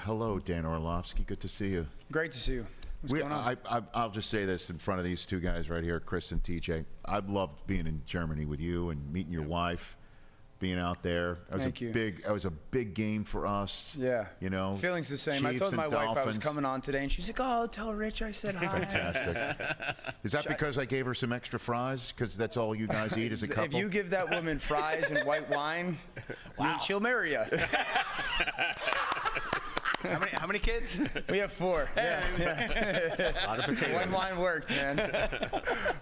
Hello, Dan Orlovsky. Good to see you. Great to see you. What's going on? I'll just say this in front of these two guys right here, Chris and TJ. I've loved being in Germany with you and meeting your wife, being out there. Thank you. That was a big game for us. Yeah. You know, feeling's the same. I told my wife I was coming on today, and she's like, "Oh, tell Rich I said hi." Fantastic. Is that because I gave her some extra fries? Because that's all you guys eat as a couple? If you give that woman fries and white wine, she'll marry you. How many kids? We have 4. Yeah. A lot of potatoes. One line worked, man.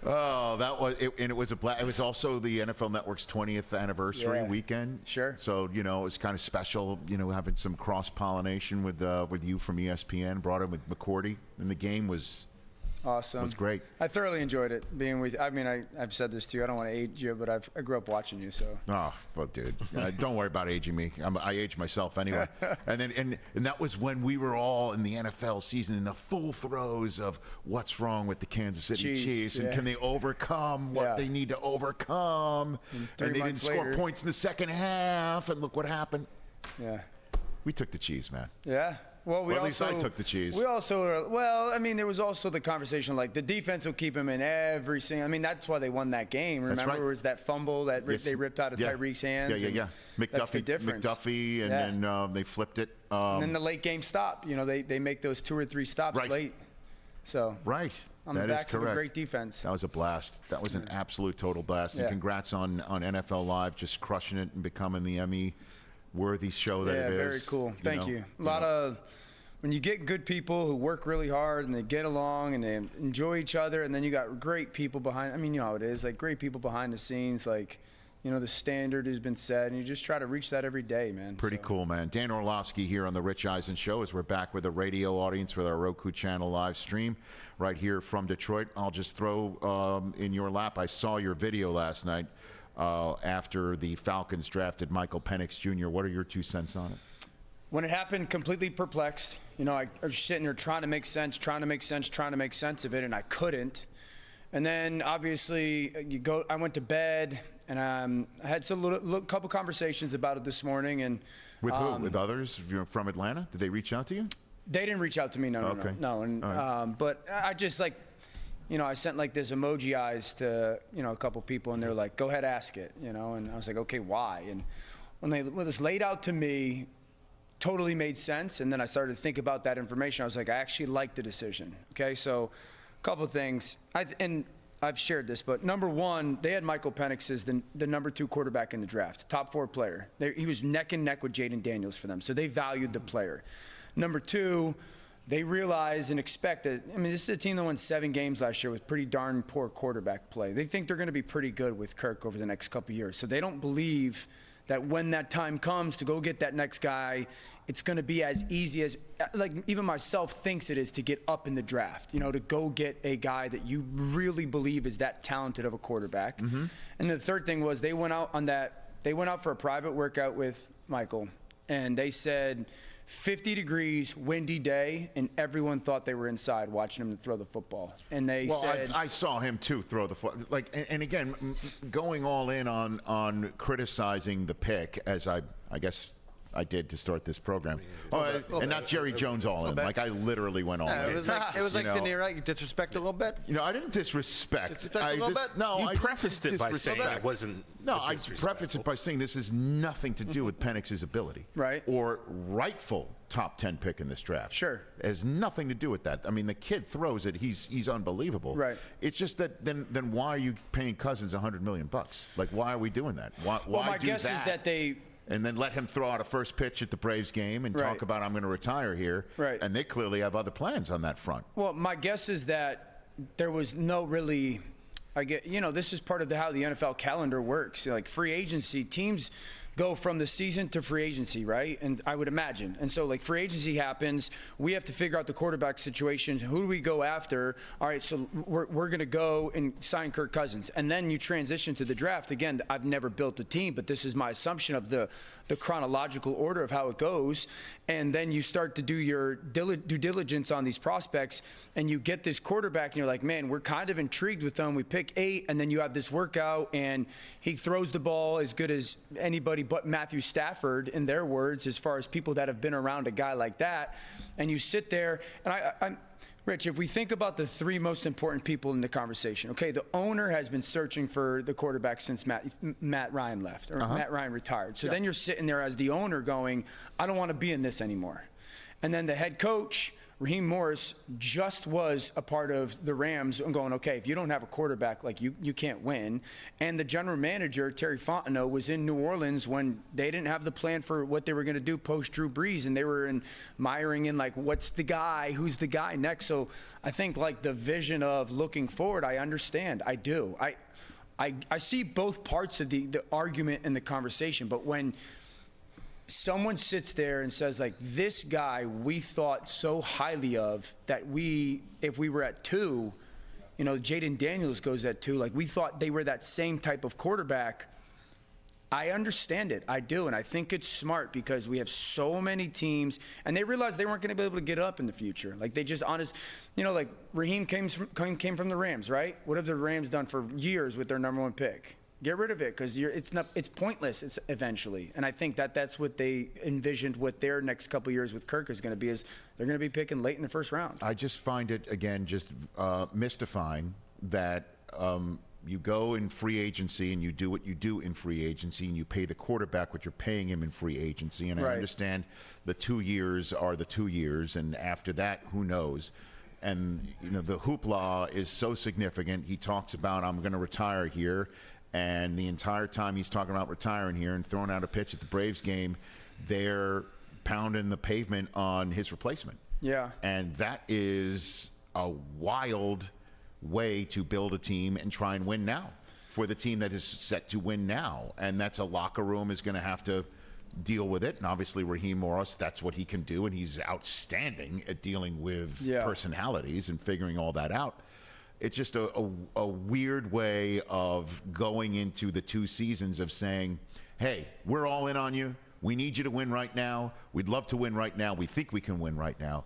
Oh, that was it, and it was it was also the NFL Network's 20th anniversary weekend. Sure. So it was kind of special. Having some cross pollination with you from ESPN. Brought in with McCourty, and the game was awesome. It was great. I thoroughly enjoyed it being with you. I mean, I've said this to you. I don't want to age you, but I grew up watching you, so. Oh, well, dude, don't worry about aging me. I age myself anyway. And that was when we were all in the NFL season in the full throes of what's wrong with the Kansas City Chiefs and can they overcome what they need to overcome? And they didn't score points in the second half, and look what happened. Yeah. We took the Chiefs, man. Yeah. Well, at least I took the cheese. We also, there was also the conversation like the defense will keep him in every single. I mean, that's why they won that game. Remember, it was that fumble that they ripped out of Tyreek's hands. Yeah. That's the difference. McDuffie, and then they flipped it. And then the late game stop. They make those 2 or 3 stops late. So on the backs of a great defense. That was a blast. That was an absolute total blast. And congrats on NFL Live, just crushing it and becoming the Emmy-worthy show that it is. Yeah, very cool. Thank you. A lot of when you get good people who work really hard and they get along and they enjoy each other, and then you got great people behind. I mean, you know how it is. Like great people behind the scenes. Like, the standard has been set, and you just try to reach that every day, man. Pretty cool, man. Dan Orlovsky here on the Rich Eisen Show as we're back with a radio audience with our Roku channel live stream right here from Detroit. I'll just throw in your lap. I saw your video last night after the Falcons drafted Michael Penix Jr. What are your 2 cents on it? When it happened, completely perplexed. I was sitting there trying to make sense of it, and I couldn't. And then, obviously, I went to bed, and I had a couple conversations about it this morning. And with who? With others from Atlanta? Did they reach out to you? They didn't reach out to me. No. And but I just I sent like this emoji eyes to a couple people, and they're like, "Go ahead, ask it." And I was like, "Okay, why?" And when it was laid out to me, totally made sense. And then I started to think about that information. I was like, I actually like the decision. Okay, so a couple of things. I've shared this, but number one, they had Michael Penix as the number 2 quarterback in the draft, top 4 player. He was neck and neck with Jayden Daniels for them, so they valued the player. Number 2, they realize and expect that, this is a team that won 7 games last year with pretty darn poor quarterback play. They think they're going to be pretty good with Kirk over the next couple of years. So they don't believe that when that time comes to go get that next guy, it's going to be as easy as, even myself thinks it is to get up in the draft, to go get a guy that you really believe is that talented of a quarterback. Mm-hmm. And the third thing was they went out for a private workout with Michael, and they said 50 degrees, windy day, and everyone thought they were inside watching him throw the football. And they said, I saw him too throw the football. And again, going all in on criticizing the pick, as I guess I did to start this program. And not Jerry Jones all in. Like I literally went all in. It was like De Niro. You disrespect a little bit. I didn't disrespect. A little bit. No, you prefaced it by saying it wasn't. No, I prefaced it by saying this has nothing to do with Penix's ability, right? Or rightful top 10 pick in this draft. Sure, it has nothing to do with that. The kid throws it. He's unbelievable. Right. It's just that then why are you paying Cousins $100 million? Like why are we doing that? Why my guess is that they. And then let him throw out a first pitch at the Braves game and talk about I'm going to retire here. Right. And they clearly have other plans on that front. Well, my guess is that there was no really. This is part of how the NFL calendar works. Like free agency, teams go from the season to free agency, right? And I would imagine. And so like free agency happens, we have to figure out the quarterback situation. Who do we go after? All right, so we're going to go and sign Kirk Cousins. And then you transition to the draft. Again, I've never built a team, but this is my assumption of the chronological order of how it goes. And then you start to do your due diligence on these prospects, and you get this quarterback, and you're like, man, we're kind of intrigued with them. We pick 8, and then you have this workout, and he throws the ball as good as anybody but Matthew Stafford, in their words, as far as people that have been around a guy like that. And you sit there, and I'm Rich, if we think about the three most important people in the conversation, okay, the owner has been searching for the quarterback since Matt Ryan left, or Matt Ryan retired. So then you're sitting there as the owner going, I don't want to be in this anymore. And then the head coach, Raheem Morris, just was a part of the Rams and going, okay, if you don't have a quarterback, like you can't win. And the general manager, Terry Fontenot, was in New Orleans when they didn't have the plan for what they were going to do post Drew Brees, and they were miring in like, what's the guy, who's the guy next? So I think like the vision of looking forward, I understand, I do. I see both parts of the argument and the conversation, but when someone sits there and says, like, this guy we thought so highly of that if we were at 2, Jayden Daniels goes at 2, like we thought they were that same type of quarterback. I understand it. I do. And I think it's smart because we have so many teams, and they realized they weren't going to be able to get up in the future. Like they just like Raheem came from the Rams, right? What have the Rams done for years with their number 1 pick? Get rid of it because it's pointless. It's eventually, and I think that's what they envisioned. What their next couple of years with Kirk is going to be is they're going to be picking late in the first round. I just find it again just mystifying that you go in free agency and you do what you do in free agency and you pay the quarterback what you're paying him in free agency. And I understand the 2 years are the 2 years, and after that, who knows? And the hoopla is so significant. He talks about I'm going to retire here. And the entire time he's talking about retiring here and throwing out a pitch at the Braves game, they're pounding the pavement on his replacement. Yeah. And that is a wild way to build a team and try and win now for the team that is set to win now. And that's a locker room is going to have to deal with it. And obviously Raheem Morris, that's what he can do. And he's outstanding at dealing with personalities and figuring all that out. It's just a weird way of going into the 2 seasons of saying, hey, we're all in on you. We need you to win right now. We'd love to win right now. We think we can win right now.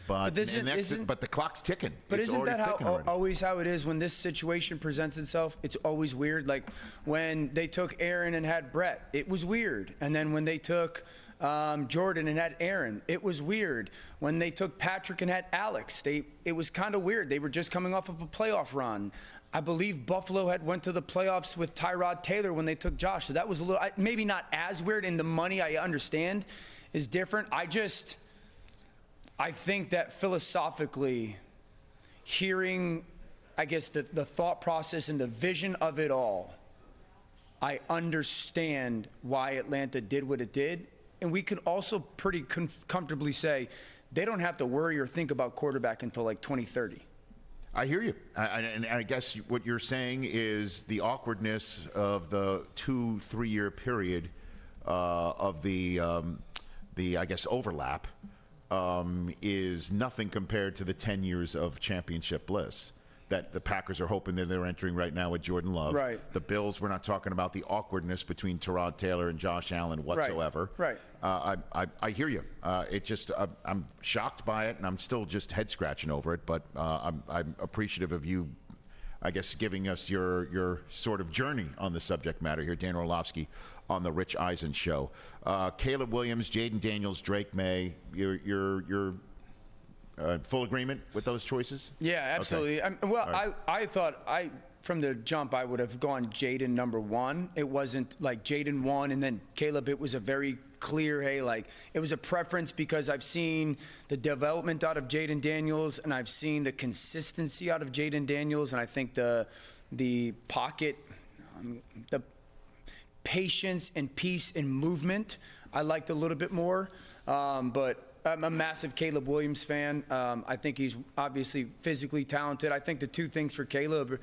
But the clock's ticking. But isn't that always how it is when this situation presents itself? It's always weird. Like when they took Aaron and had Brett, it was weird. And then when they took Jordan and had Aaron, it was weird. When they took Patrick and had Alex, it was kind of weird. They were just coming off of a playoff run. I believe Buffalo had went to the playoffs with Tyrod Taylor when they took Josh. So that was a little, maybe not as weird, and the money I understand is different. I think that philosophically, hearing, I guess, the thought process and the vision of it all, I understand why Atlanta did what it did. And we can also pretty comfortably say they don't have to worry or think about quarterback until like 2030. I hear you. And I guess what you're saying is the awkwardness of the 2-3 year period of the I guess, overlap is nothing compared to the 10 years of championship bliss that the Packers are hoping that they're entering right now with Jordan Love. Right. The Bills, we're not talking about the awkwardness between Tyrod Taylor and Josh Allen whatsoever. Right. I hear you. I'm shocked by it, and I'm still just head scratching over it. But I'm appreciative of you, I guess, giving us your sort of journey on the subject matter here, Dan Orlovsky, on the Rich Eisen Show. Caleb Williams, Jayden Daniels, Drake Maye. You're full agreement with those choices? Yeah, absolutely. Okay. I thought from the jump I would have gone Jayden number 1. It wasn't like Jayden 1 and then Caleb. It was a very clear, hey, like it was a preference because I've seen the development out of Jayden Daniels and I've seen the consistency out of Jayden Daniels, and I think the pocket, the patience and peace and movement I liked a little bit more, but I'm a massive Caleb Williams fan. I think he's obviously physically talented. I think the 2 things for Caleb,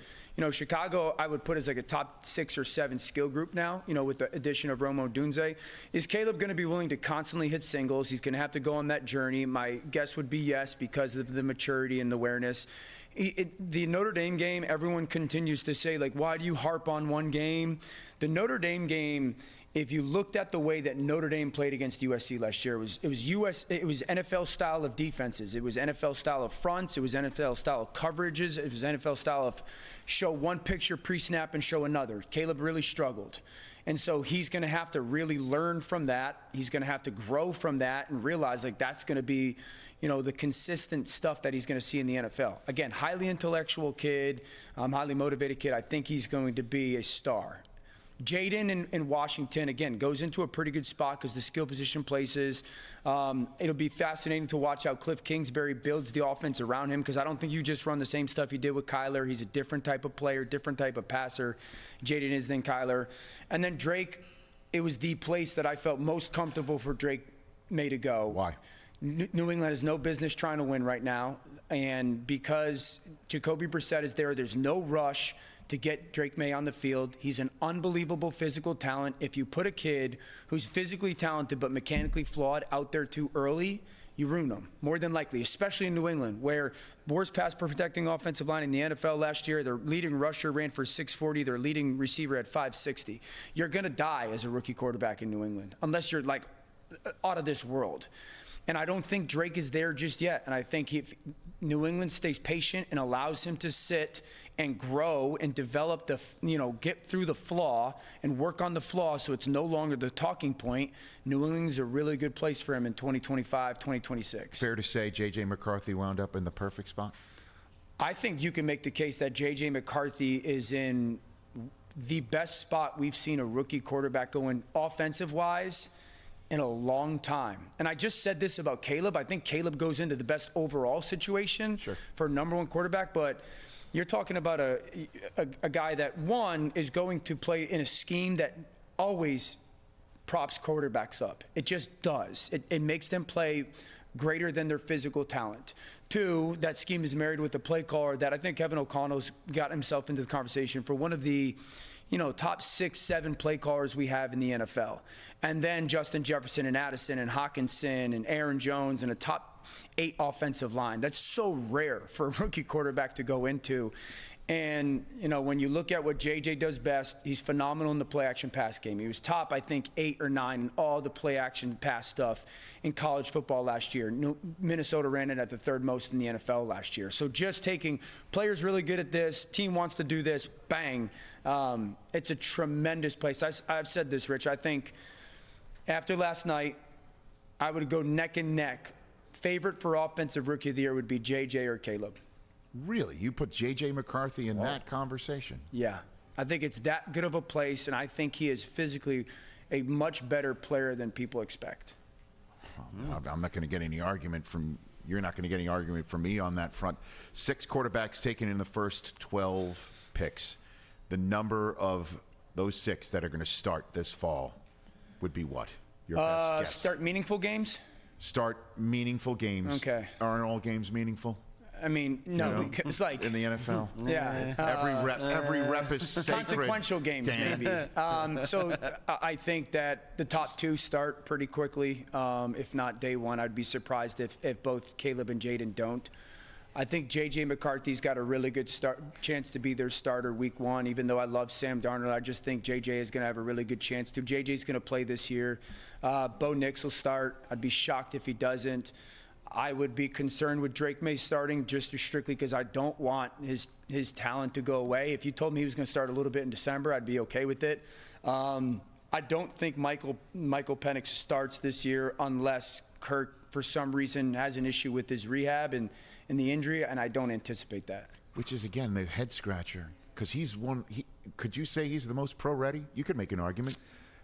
Chicago I would put as like a top 6 or 7 skill group now, with the addition of Rome Odunze. Is Caleb going to be willing to constantly hit singles? He's going to have to go on that journey. My guess would be yes, because of the maturity and the awareness. The Notre Dame game, everyone continues to say, like, why do you harp on one game? The Notre Dame game, if you looked at the way that Notre Dame played against USC last year, it was NFL style of defenses. It was NFL style of fronts. It was NFL style of coverages. It was NFL style of show one picture pre-snap and show another. Caleb really struggled. And so he's going to have to really learn from that. He's going to have to grow from that and realize like that's going to be, the consistent stuff that he's going to see in the NFL. Again, highly intellectual kid, highly motivated kid. I think he's going to be a star. Jayden in Washington, again, goes into a pretty good spot because the skill position places. It'll be fascinating to watch how Cliff Kingsbury builds the offense around him because I don't think you just run the same stuff you did with Kyler. He's a different type of player, different type of passer. Jayden is than Kyler. And then Drake, it was the place that I felt most comfortable for Drake Maye to go. Why? New England has no business trying to win right now. And because Jacoby Brissett is there, there's no rush to get Drake Maye on the field. He's an unbelievable physical talent. If you put a kid who's physically talented but mechanically flawed out there too early, you ruin them, more than likely, especially in New England, where worst pass protecting offensive line in the NFL last year. Their leading rusher ran for 640. Their leading receiver had 560. You're going to die as a rookie quarterback in New England, unless you're like out of this world. And I don't think Drake is there just yet. And I think if New England stays patient and allows him to sit and grow and develop get through the flaw and work on the flaw so it's no longer the talking point, New England's a really good place for him in 2025, 2026. Fair to say JJ McCarthy wound up in the perfect spot? I think you can make the case that JJ McCarthy is in the best spot we've seen a rookie quarterback go in offensive-wise in a long time. And I just said this about Caleb. I think Caleb goes into the best overall situation for number one quarterback, but you're talking about a guy that, one, is going to play in a scheme that always props quarterbacks up. It just does. It makes them play greater than their physical talent. Two, that scheme is married with a play caller that I think Kevin O'Connell's got himself into the conversation for one of the top 6, 7 play callers we have in the NFL. And then Justin Jefferson and Addison and Hawkinson and Aaron Jones and a top 8 offensive line. That's so rare for a rookie quarterback to go into. And, when you look at what JJ does best, he's phenomenal in the play-action pass game. He was top, I think, 8 or 9 in all the play-action pass stuff in college football last year. Minnesota ran it at the 3rd most in the NFL last year. So just taking players really good at this, team wants to do this, bang. It's a tremendous place. I've said this, Rich. I think after last night, I would go neck and neck. Favorite for Offensive Rookie of the Year would be JJ or Caleb. Really? You put J.J. McCarthy in that conversation? Yeah. I think it's that good of a place, and I think he is physically a much better player than people expect. I'm not going to get any argument from – you're not going to get any argument from me on that front. 6 quarterbacks taken in the first 12 picks. The number of those 6 that are going to start this fall would be what? Your best guess. Start meaningful games? Start meaningful games. Okay. Aren't all games meaningful? I mean, no, it's like in the NFL. Yeah, every rep is sacred. Consequential games, maybe. So I think that the top 2 start pretty quickly. If not day one, I'd be surprised if both Caleb and Jayden don't. I think JJ McCarthy's got a really good chance to be their starter week 1. Even though I love Sam Darnold, I just think JJ is going to have a really good chance to. JJ's going to play this year. Bo Nix will start. I'd be shocked if he doesn't. I would be concerned with Drake Maye starting just strictly because I don't want his talent to go away. If you told me he was going to start a little bit in December, I'd be okay with it. I don't think Michael Penix starts this year unless Kirk, for some reason, has an issue with his rehab and the injury, and I don't anticipate that. Which is, again, the head scratcher because he's one. Could you say he's the most pro-ready? You could make an argument.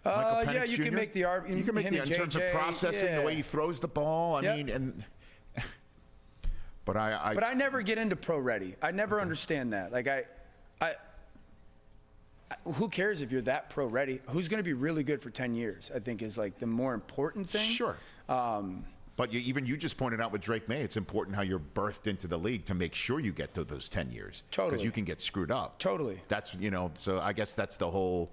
Yeah, you can make the argument. You can make the in terms of processing, the way he throws the ball. I mean, and. But I never get into pro-ready. I never understand that. Like who cares if you're that pro-ready? Who's going to be really good for 10 years? I think is like the more important thing. Sure. But you just pointed out with Drake Maye, it's important how you're birthed into the league to make sure you get to those 10 years. Totally. Because you can get screwed up. Totally. That's So I guess that's the whole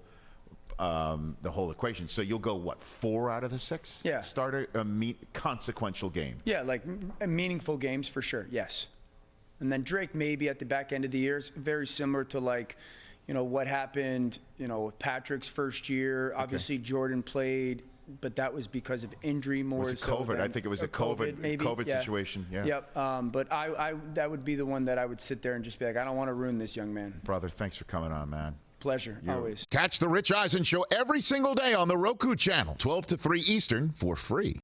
equation. So you'll go, what, 4 out of the 6? Yeah. Start a consequential game. Yeah, like meaningful games for sure, yes. And then Drake maybe at the back end of the year is very similar to what happened, with Patrick's first year. Okay. Obviously Jordan played, but that was because of injury more. Was it COVID? I think it was a COVID situation. Yeah. Yep. But I that would be the one that I would sit there and just be like, I don't want to ruin this young man. Brother, thanks for coming on, man. Pleasure, always. Catch the Rich Eisen Show every single day on the Roku channel, 12 to 3 Eastern, for free.